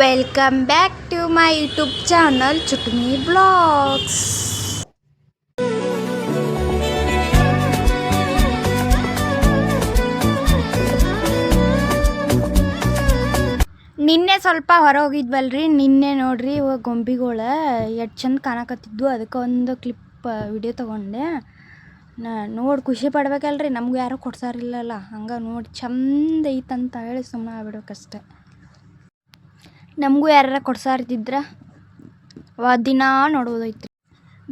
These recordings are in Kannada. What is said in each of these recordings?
Welcome back to my YouTube channel Chutmi blogs. ನಿನ್ನೆ ಸ್ವಲ್ಪ ಹೊರ ಹೋಗಿದ್ವಲ್ರಿ. ನಿನ್ನೆ ನೋಡ್ರಿ ಇವಾಗ ಗೊಂಬಿಗಳು ಎಷ್ಟು ಚಂದ ಕಾಣಕತ್ತಿದ್ವು. ಅದಕ್ಕೆ ಒಂದು ಕ್ಲಿಪ್ ವಿಡಿಯೋ ತೊಗೊಂಡೆ. ನೋಡಿ ಖುಷಿ ಪಡ್ಬೇಕಲ್ರಿ. ನಮಗೂ ಯಾರೂ ಕೊಡ್ಸಾರಿಲ್ಲಲ್ಲ, ಹಂಗೆ ನೋಡಿ ಚಂದ ಐತಂತ ಹೇಳಿ ಸುಮ್ಮನೆ ಆಗ್ಬಿಡ್ಬೇಕಷ್ಟೆ. ನಮಗೂ ಯಾರ ಕೊಡ್ಸಾರ್ತಿದ್ರ ದಿನ ನೋಡ್ಬೋದೈತ್ರಿ.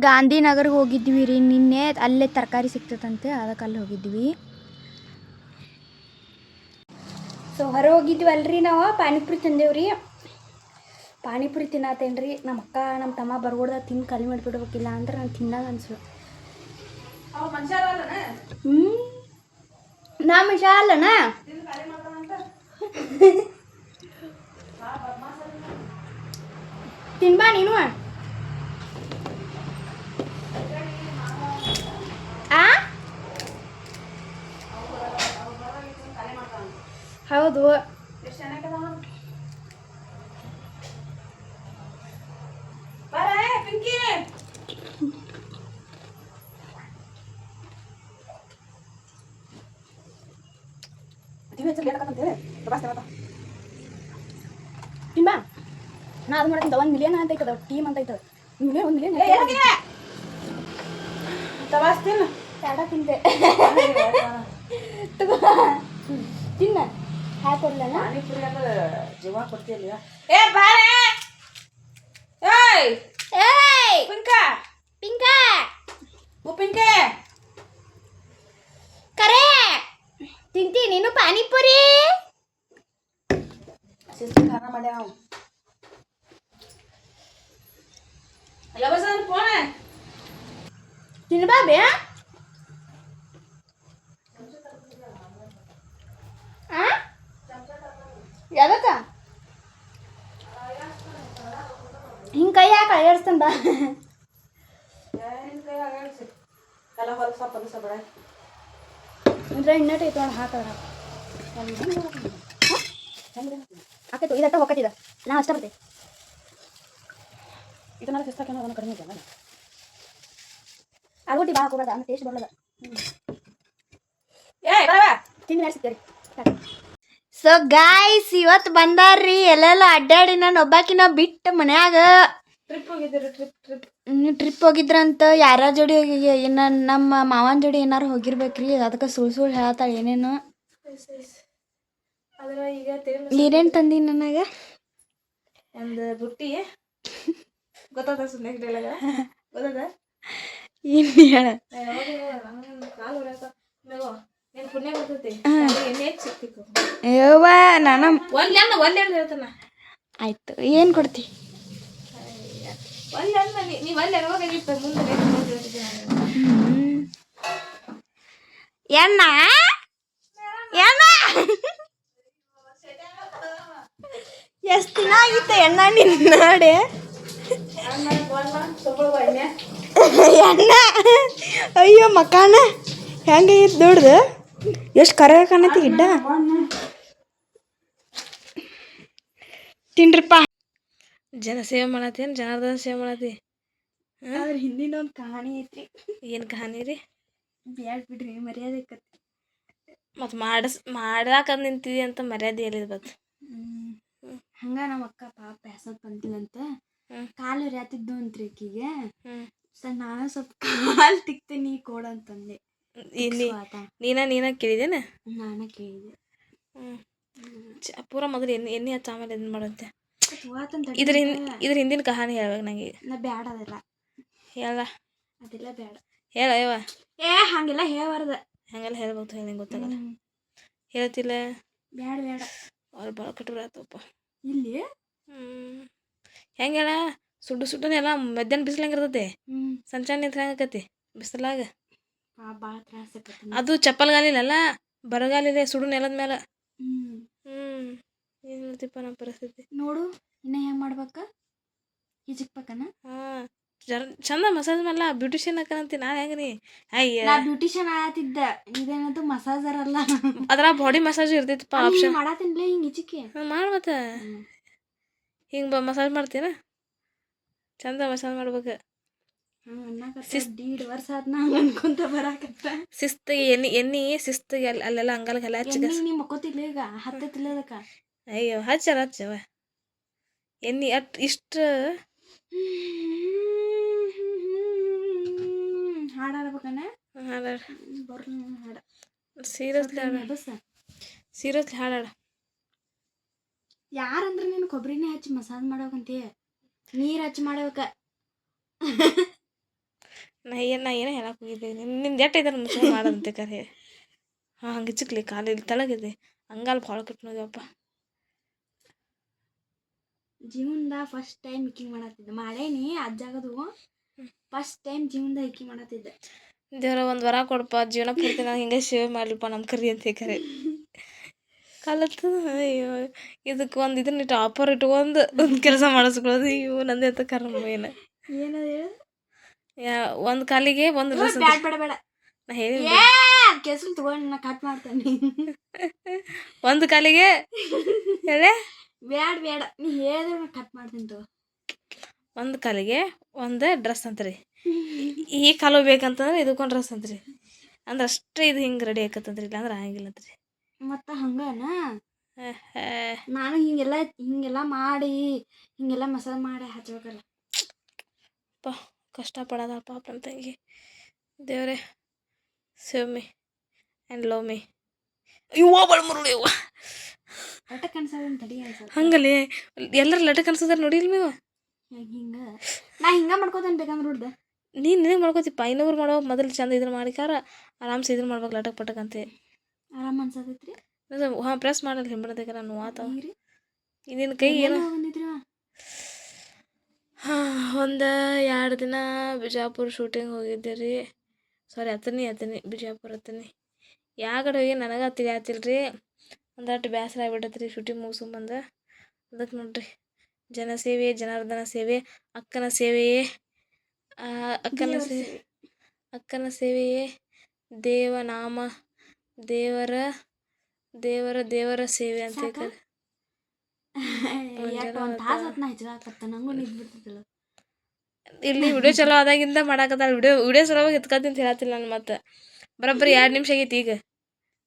ಗಾಂಧಿನಗರ್ಗೆ ಹೋಗಿದ್ವಿ ರೀ ನಿನ್ನೆ. ಅಲ್ಲೇ ತರಕಾರಿ ಸಿಗ್ತದಂತೆ, ಅದಕ್ಕೆ ಅಲ್ಲಿ ಹೋಗಿದ್ವಿ. ಸೊ ಹೊರ ಹೋಗಿದ್ವಲ್ರಿ ನಾವು. ಪಾನಿಪುರಿ ತಂದೇವ್ರಿ. ಪಾನಿಪುರಿ ತಿನ್ನತ್ತೇನ್ರಿ. ನಮ್ಮ ಅಕ್ಕ ನಮ್ಮ ತಮ್ಮ ಬರ್ಬೋದ ತಿಂದು ಖಾಲಿ ಮಾಡಿಬಿಡ್ಬೇಕಿಲ್ಲ ಅಂದ್ರೆ ನಾನು ತಿನ್ನಾಗ ಅನ್ಸು. ನಾ ಮನುಷ್ಯ ಅಲ್ಲನ. ತಿನ್ಬಾ ನೀನು. ಹೌದು, ತಿಂಬಾ. ನಾ ಅದು ಮಾಡಕ್ಕಿಂತ 1 ಮಿಲಿಯನ್ ಅಂತ ಐತದ ಟೀಮ್ ಅಂತ ಐತದ. 1 ಮಿಲಿಯನ್ ತಿಂತೆ ತಿನ್ನ ಹಾಕೊಡ್ಲ. ಜೀವ ಕೊಡ್ತೀಯ ಕರೆ ತಿಂತಿ ನೀನು ಪಾನಿಪುರಿ. ಖಾನ ಮಾಡ್ಯಾವ ಫೋನ್ ತಿನ್ಬಾ ಬೇ. ಯಾವತ್ತ ಹಿಂಗೆ ಕೈ ಹಾಕ ಏರ್ಸ್ತಂದ ಬಾ. ಅಂದ್ರೆ ಇನ್ನಟ್ ಐತೆ ನೋಡಿ ಹಾಕದ್ರ ಹಾಕೈತು. ಇದಟ್ಟ ಹೋಗತ್ತಿದ ನಾ ಅಷ್ಟ ಬರ್ತೆ. ಇದನ್ನ ಸಿಸ್ತಾಕೇನೋ ಅದನ್ನು ಕಡಿಮೆ ಇದೆಯಲ್ಲ. ಆಗೋಟಿ ಬಾ ಹಾಕೋದ ಅಂದ್ರೆ ಟೇಸ್ಟ್ ಬರೋದ. ತಿಂದು ಮೇಲೆ ಸಿಗ್ತೇರಿ. ಸೊ ಗಾಯ್ಸ್ ಇವತ್ತು ಬಂದಾರ್ರಿ. ಎಲ್ಲೆಲ್ಲ ಅಡ್ಡಾಡಿ ನಾನು ಒಬ್ಬಾಕಿನ ಬಿಟ್ಟು ಮನ್ಯಾಗ ಟ್ರಿಪ್ ಹೋಗಿದ್ರಂತ. ಯಾರ ಜೋಡಿ ನಮ್ಮ ಮಾವನ ಜೋಡಿ ಏನಾರು ಹೋಗಿರ್ಬೇಕ್ರಿ. ಅದಕ್ಕೆ ಸುಳ್ಳು ಹೇಳ್ತಾಳೆ ಏನೇನು. ಏನೇನು ತಂದಿ ನನಗೆ ಒಂದು ಬುಟ್ಟಿ ಗೊತ್ತಾದ ನೆಕ್ಸ್ಟ್ ಡೇಲಾಗ ಗೊತ್ತದ ಏನು ಹೇಳ. ಪುಣ್ಯ ಬರ್ತೈತಿ ಯವ್ವ ನಾನು ಒಲ್ಲೆ ಹೇಳ್ತಾನ. ಆಯ್ತು ಏನು ಕೊಡ್ತಿ. ನೀವು ಅಲ್ಲಿ ಅನ್ಬೇಕಾಗಿತ್ತು ಮುಂದೆ. ಎಣ್ಣ ಎಣ್ಣ ಎಷ್ಟು ದಿನ ಆಗಿತ್ತು ಎಣ್ಣ ನಿನ್ನ ನೋಡಿ. ಎಣ್ಣ ಅಯ್ಯೋ ಮಕಾನ ಹೆಂಗಾಗಿತ್ತು ದೊಡ್ದು. ಎಷ್ಟು ಕರ ಕಾಣತಿ ಗಿಡ್ಡ. ತಿನ್ರಿಪ್ಪ. ಜನ ಸೇವೆ ಮಾಡತ್ತೇನು ಜನಾರ್ದನ ಸೇವೆ ಮಾಡತ್ತಿ. ಅದ್ರ ಹಿಂದಿನ ಒಂದು ಕಹಾನಿ ಐತ್ರಿ. ಏನು ಕಹಾನಿ ರೀ? ಬ್ಯಾಡ್ ಬಿಡ್ರಿ ಮರ್ಯಾದೆ ಕತ್ತಿ. ಮತ್ತು ಮಾಡಾಕ ನಿಂತಿದಿ ಅಂತ ಮರ್ಯಾದೆ ಎಲ್ಲಿದ್ ಬತ್ತು. ಹಂಗ ನಮ್ಮ ಅಕ್ಕ ಪಾಪ ಹೆಸರು ಬಂದಿಲ್ಲಂತ ಕಾಲು ರ್ಯಾತಿದ್ದು ಅಂತ್ರಿ ಆಕಿಗೆ. ಸರ್ ನಾನು ಸ್ವಲ್ಪ ಕಾಲು ತಿಕ್ತೀನಿ ಕೊಡಂತಂದೆ. ನೀನ ಕೇಳಿದೇನ? ನಾನು ಕೇಳಿದೆ. ಪೂರ ಮೊದಲು ಎಣ್ಣೆ ಹಚ್ಚ ಆಮೇಲೆ ಏನು ಮಾಡುತ್ತೆ. ಇದ್ರ ಹಿಂದಿನ ಕಹಾನಿ ಹೇಳ್ಬೇಕು ನಂಗೆ. ನಾ ಬ್ಯಾಡ ಅದೆಲ್ಲ ಹೇಳ. ಅದೆಲ್ಲ ಬ್ಯಾಡ ಹೇಳ ಯವ್ವ. ಹಂಗೆಲ್ಲ ಹೇಳ್ಬಾರ್ದ. ಹಂಗೆಲ್ಲ ಹೇಳ್ಬೇಕು ಹೇಳಿ ಗೊತ್ತಾಗಲ್ಲ. ಹೇಳ್ತಿಲ್ಲ ಬ್ಯಾಡ ಬ್ಯಾಡ. ಅವ್ರು ಭಾಳ ಕಟ್ಟುರ ಆತಪ್ಪ ಇಲ್ಲಿ. ಹೆಂಗೆ ಹೇಳ. ಸುಡ್ಡನೆ ಎಲ್ಲ ಮಧ್ಯಾಹ್ನ ಬಿಸಿಲಂಗೆ ಇರ್ತೈತಿ. ಸಂಚಾನ ನಿಂತ್ರ ಹೆಂಗಕತಿ ಬಿಸಿಲಾಗ. ಭಾಳ ತ್ರಾಸ ಆಕತಿ. ಅದು ಚಪ್ಪಲ್ಗಾಲಿಲ್ಲ ಬರಗಾಲಿದೆ ಸುಡು ನೆಲದ ಮೇಲೆ. ಏನು ಹೇಳ್ತಿಪ್ಪ ನಮ್ಮ ಪರಿಸ್ಥಿತಿ ನೋಡು. ಇನ್ನ ಹೆಂಗೆ ಮಾಡ್ಬೇಕ ಹಿಜಿಕ್ಬೇಕನ. ಚಂದ ಮಸಾಜ್ ಮಾಡಲ್ಲ ಬ್ಯೂಟಿಷಿಯನ್ ಹಾಕಂತಿ. ನಾನು ಹೆಂಗೆ ನೀ ಅಯ್ಯ ನಾ ಬ್ಯೂಟಿಷಿಯನ್ ಆಗತ್ತಿದ್ದ. ಇದೇನದು ಮಸಾಜರ್ ಅಲ್ಲ. ಅದ್ರ ಬಾಡಿ ಮಸಾಜ್ ಇರ್ತೈತಪ್ಪ ಆಪ್ಷನ್. ಮಾಡತ್ತಿನ್ಲೇ ಹಿಂಗೆ ಹಿಜಿಕೆ ಮಾಡಿ ಮತ್ತೆ ಹಿಂಗೆ ಮಸಾಜ್ ಮಾಡ್ತೀನ ಚಂದ ಮಸಾಜ್ ಮಾಡ್ಬೇಕು. ದೀಡ್ ವರ್ಷ ಆತ್ ನಾ ಅನ್ಕೊಂತ ಬರಾಕತ್ತ. ಶಿಸ್ತಿಗೆ ಎಣ್ಣೆ ಶಿಸ್ತಿಗೆ ಅಲ್ಲೆಲ್ಲ ಅಂಗಲ್ಗೆಲ್ಲ ಹಚ್ಚ ನೀ ಮಕ್ಕೋತಿಲ್ಲ ಈಗ ಹತ್ತತಿಲ್ಲ ಅದಕ್ಕೆ. ಅಯ್ಯೋ ಹಚ್ಚವ ಎಣ್ಣೆ ಇಷ್ಟು ಹಾಡು ಹಾಡ್ಬೇಕನ ಬರ್ರಿ ಹಾಡ ಸೀರಿಯಸ್ಲಿ ಹಾಡಾಡ. ಯಾರಂದ್ರೆ ನೀನು ಕೊಬ್ಬರಿನೇ ಹಚ್ಚಿ ಮಸಾಜ್ ಮಾಡ್ಬೇಕಂತೀಯ, ನೀರು ಹಚ್ಚಿ ಮಾಡ್ಬೇಕ. ನಾ ಏನೋ ಹೇಳಕ್ಕೆ ಹೋಗಿದ್ದೆ ನಿಂದು ಎಟ್ಟೈತೆ ಮಸಾಜ್ ಮಾಡೋದಂತೆ ಕರೆ. ಹಂಗೆ ಚಿಕ್ಲಿ ಕಾಲಿಲ್ಲಿ ತಳಗಿದೆ ಹಂಗಲ್ ಭಾಳ ಕೆಟ್ಟು ನೋಡ್ಯಪ್ಪ. ಜೀವನದಾಗ ಫಸ್ಟ್ ಟೈಮ್ ಹಿಕ್ಕಿಂಗ್ ಮಾಡತ್ತಿದ್ದೆ, ಮಾಡೇನಿ ಅಜ್ಜಾಗದು ಫಸ್ಟ್ ಟೈಮ್ ಜೀವನದಾಗ ಹಿಕ್ಕಿಂಗ್ ಮಾಡತ್ತಿದ್ದೆ. ದೇವ್ರ ಒಂದು ವರ ಕೊಡಪ್ಪ, ಜೀವನ ಪೂರ್ತಿ ನಾನು ಹಿಂಗೆ ಸೇವೆ ಮಾಡಲಿಪ್ಪ ನಮ್ಮ ಕರಿ ಅಂತ ಕರೆ ಕಲತ್ತು. ಅಯ್ಯೋ ಇದಕ್ಕೆ ಒಂದು ಇದನ್ನ ಇಟ್ಟು ಆಫರ್ ಇಟ್ಕೊಂಡು ಒಂದು ಕೆಲಸ ಮಾಡಿಸ್ಕೊಳ್ಳೋದು. ಅಯ್ಯೋ ನಂದೇ ಅಂತ ಕರ್ಮ ಏನು ಒಂದು ಕಾಲಿಗೆ ಒಂದು ಡ್ರೆಸ್. ಬೇಡ ನಾ ಹೇಳಿ ಕೆಸರು ತಗೊಂಡು ನಾ ಕಟ್ ಮಾಡ್ತೇನೆ. ಒಂದು ಕಾಲಿಗೆ ಹೇಳೆ ಬೇಡ ನೀ ಹೇಳಿದ್ರೆ ನಾ ಕಟ್ ಮಾಡ್ತೀನಿ ತಗೋ. ಒಂದು ಕಾಲಿಗೆ ಒಂದು ಡ್ರೆಸ್ ಅಂತ್ರಿ, ಈ ಕಾಲು ಬೇಕಂತಂದ್ರೆ ಇದಕ್ಕೊಂದು ಡ್ರೆಸ್ ಅಂತ್ರಿ. ಅಂದ್ರೆ ಅಷ್ಟೇ ಇದು ಹಿಂಗೆ ರೆಡಿ ಆಕತ್ತಂತ್ರಿ, ಇಲ್ಲಾಂದ್ರೆ ಆಗಂಗಿಲ್ಲ ಅಂತ್ರಿ. ಮತ್ತು ಹಂಗನ ನಾನು ಹಿಂಗೆಲ್ಲ ಮಾಡಿ ಹಿಂಗೆಲ್ಲ ಮಸಾಜ್ ಮಾಡಿ ಹಚ್ಬೇಕಲ್ಲ. ಕಷ್ಟಪಡೋದ ಪಾಪ ನಮ್ಮ ತಂಗಿ. ದೇವರೇ save me and love me. ಇವ್ವ ಬಳ್ಮುರುಳು ಇವ್ವ ಲಟಕ್ ಅನ್ಸೋದನ್ನ ತಡಿ ಅನ್ಸೋದು. ಹಂಗಲ್ಲಿ ಎಲ್ಲರೂ ಲಟಕ್ ಅನ್ಸೋದಾರ ನೋಡಿಲ್ಲ ನೀವು. ಹಿಂಗೆ ನಾ ಹಿಂಗೆ ಮಾಡ್ಕೋತೇನೆ ಬೇಕಂದ್ರೆ ನೋಡ್ದೆ. ನೀನು ನಿನಗೆ ಮಾಡ್ಕೋತಿಪ್ಪ, ಇನ್ನೊಬ್ರು ಮಾಡೋ ಮೊದಲು ಚಂದ ಇದನ್ನು ಮಾಡಿಕಾರ ಆರಾಮ್ಸೆ ಇದನ್ನು ಮಾಡ್ಬೇಕು ಲಟಕ್ ಪಟಕ್ ಅಂತೆ. ಆರಾಮ್ ಅನ್ಸತೈತ್ರಿ. ಹಾಂ ಪ್ರೆಸ್ ಮಾಡಲ್ಲ ಹಿಂಬಡ್ದಕ್ಕೆ ನಾನು ಆತ ನಿನ್ನ ಕೈ ಏನು. ಹಾಂ 1-2 ದಿನ ಬಿಜಾಪುರ ಶೂಟಿಂಗ್ ಹೋಗಿದ್ದೆ ರೀ. ಸಾರಿ ಅತನಿ ಬಿಜಾಪುರ ಅತನಿ ಯಾಗಡೆ ಹೋಗಿ ನನಗೆ ತಿಳಿಯಾತಿಲ್ಲ ರೀ. ಒಂದಷ್ಟು ಬೇಸರ ಆಗ್ಬಿಟ್ಟೈತೆ ರೀ ಶೂಟಿಂಗ್ ಮುಗಿಸ್ಕೊಂಬಂದು. ಅದಕ್ಕೆ ನೋಡ್ರಿ ಜನಸೇವೆ ಜನಾರ್ದನ ಸೇವೆ ಅಕ್ಕನ ಸೇವೆಯೇ ಅಕ್ಕನ ಸೇವೆಯೇ ದೇವನಾಮ ದೇವರ ಸೇವೆ ಅಂತ ಇಲ್ಲಿ ವಿಡಿಯೋ ಚಲೋ ಆದಾಗಿಂದ ಮಾಡಾಕತ್ತಾಳ. ವಿಡಿಯೋ ಚಲೋವಾಗಿ ಎತ್ಕೊತೀನಿ ಅಂತ ಹೇಳತ್ತಿಲ್ಲ ನಾನು. ಮತ್ತೆ ಬರೋಬ್ಬರಿ 2 ನಿಮಿಷ ಆಗೈತಿ ಈಗ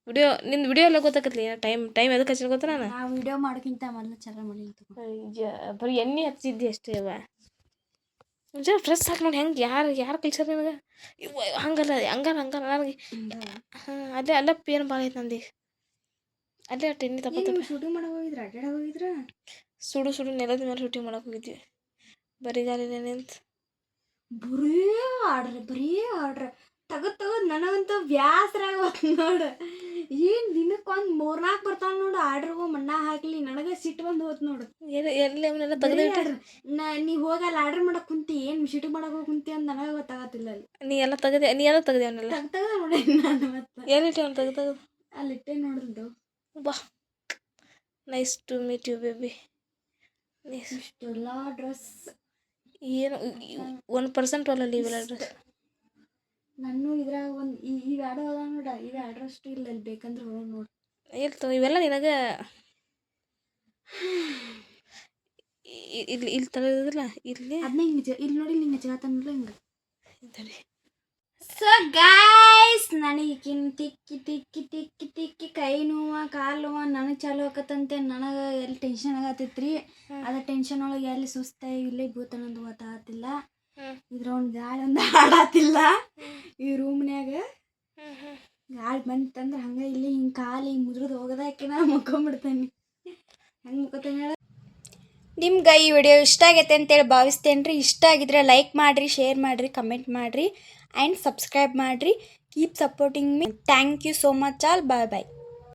ವಿಡಿಯೋ. ನಿಂದು ವಿಡಿಯೋ ಎಲ್ಲ ಗೊತ್ತಾಕತ್ಲಿ ಟೈಮ್ ಎದಕ್ಕೆ ಹಚ್ಚಿನ ಗೊತ್ತಾ ನಾನು. ವಿಡಿಯೋ ಮಾಡೋಕ್ಕಿಂತ ಮೊದಲು ಚಲೋ ಮಾಡಿ ಬರೀ ಎಣ್ಣೆ ಹಚ್ಚಿದ್ದೆ ಅಷ್ಟೇ. ಜರ ಫ್ರೆಶ್ ಹಾಕಿ ನೋಡಿ ಹೆಂಗೆ ಯಾರು ಕಲ್ಸ್ಯಾರ ನಿನಗೆ. ಹಂಗಲ್ಲ ನನಗೆ ಹಾಂ ಅಲ್ಲ ಪೇನ್ ಭಾಳ ಐತೆ ನಂದು. ಅಲ್ಲೇ ಅಷ್ಟು ಎಣ್ಣೆ ತಪ್ಪ ಶೂಟಿಂಗ್ ಮಾಡಕ್ಕೆ ಹೋಗಿದ್ರ ಅಡ್ಡಾಡ ಹೋಗಿದ್ರ. ಸುಡು ನೆಲದ ಮೇಲೆ ಶೂಟಿಂಗ್ ಮಾಡಕ್ಕೆ ಹೋಗಿದ್ವಿ. ಬರಿಗಾಲಿನೇ ನಿಂತ ಬರೀ ಆಡ್ರೆ ತಗದ್ ನನಗಂತೂ ಬ್ಯಾಸರಾಗೋದು ನೋಡು. ಏನು ದಿನಕ್ಕೊಂದು 3-4 ಬರ್ತಾವೆ ನೋಡು ಆರ್ಡ್ರಿಗೂ ಮಣ್ಣ ಹಾಕ್ಲಿ. ನನಗೆ ಸಿಟ್ಟು ಬಂದು ಹೋತ್ ನೋಡು. ಎಲ್ಲಿ ಅವನ್ನೆಲ್ಲ ತೆಗೆದು ನೀ ಹೋಗಲ್ಲ ಆರ್ಡ್ರ್ ಮಾಡಕ್ಕೆ ಕುಂತಿ, ಏನು ಶೂಟಿಂಗ್ ಮಾಡಕ್ಕೆ ಹೋಗಿ ಕುಂತಿ ಅಂತ ನನಗೆ ಗೊತ್ತಾಗತ್ತಿಲ್ಲ. ಅಲ್ಲಿ ನೀ ಎಲ್ಲ ತೆಗೆದೆ ಅವನ್ನೆಲ್ಲ ತೆಗ್ದ ನೋಡಿ ನಾನು. ಮತ್ತೆ ಎಲ್ಲಿಟ್ಟೆ ಅವ್ನು ತೆಗೆದು ಅಲ್ಲಿಟ್ಟೆ ನೋಡಿದ್ದು. ಬಾ nice to meet you baby. ಇಷ್ಟೆಲ್ಲ ಡ್ರೆಸ್ ಏನು 1% ಅಲ್ಲ ಇವೆಲ್ಲ ಡ್ರೆಸ್. ನಾನು ಇದ್ರಾಗ ಒಂದು ಈಗ ಆಡೋ ಅದ ನೋಡ, ಈಗ ಆಡ್ರಷ್ಟು ಇಲ್ಲ. ಅಲ್ಲಿ ಬೇಕಂದ್ರೆ ಹೋಗಿ ನೋಡಿ. ಇರ್ತವೆ ಇವೆಲ್ಲ ನಿನಗೆ. ಇಲ್ಲಿ ತೆಗೆದಿಲ್ಲ ಇಲ್ಲಿ ಅದನ್ನ ಹಿಂಗೆ ಇಲ್ಲಿ ನೋಡಿ ಹಿಂಗೆ ಹಚ್ಚಗತ್ತಲ್ಲ ಹಿಂಗೆ. ಸರಿ ಸೊ ಗಾಯ್ಸ್ ನನಗೆ ತಿಕ್ಕಿ ಕೈ ನೋವು ಕಾಲು ನೋವು ನನಗೆ ಚಾಲು ಆಕತ್ತಂತೆ. ನನಗೆ ಎಲ್ಲಿ ಟೆನ್ಷನ್ ಆಗತ್ತೈತ್ರಿ. ಅದ ಟೆನ್ಷನ್ ಒಳಗೆ ಎಲ್ಲಿ ಸುಸ್ತಾಗಿ ಇಲ್ಲೇ ಭೂತನಂದು ಗೊತ್ತಾಗತ್ತಿಲ್ಲ. ಇದ್ರ ಒಂದು ಗಾಳಿ ಒಂದು ಆಡತ್ತಿಲ್ಲ ಈ ರೂಮ್ನ್ಯಾಗ. ಗಾಳಿ ಬಂತಂದ್ರೆ ಹಂಗೆ ಇಲ್ಲಿ ಹಿಂಗೆ ಕಾಲು ಹಿಂಗೆ ಮುದ್ರದ್ದು ಹೋಗೋದಾಕಿ ನಾ ಮುಕ್ಕೊಂಬಿಡ್ತೇನೆ. ಹೆಂಗೆ ಮುಕ್ಕೋತೇನೆ ಹೇಳ. ನಿಮ್ಗೆ ಈ ವಿಡಿಯೋ ಇಷ್ಟ ಆಗೈತೆ ಅಂತೇಳಿ ಭಾವಿಸ್ತೇನೆ ರೀ. ಇಷ್ಟ ಆಗಿದ್ರೆ ಲೈಕ್ ಮಾಡಿರಿ, ಶೇರ್ ಮಾಡಿರಿ, ಕಮೆಂಟ್ ಮಾಡಿರಿ ಆ್ಯಂಡ್ ಸಬ್ಸ್ಕ್ರೈಬ್ ಮಾಡಿರಿ. Keep supporting me. Thank you so much all. Bye bye.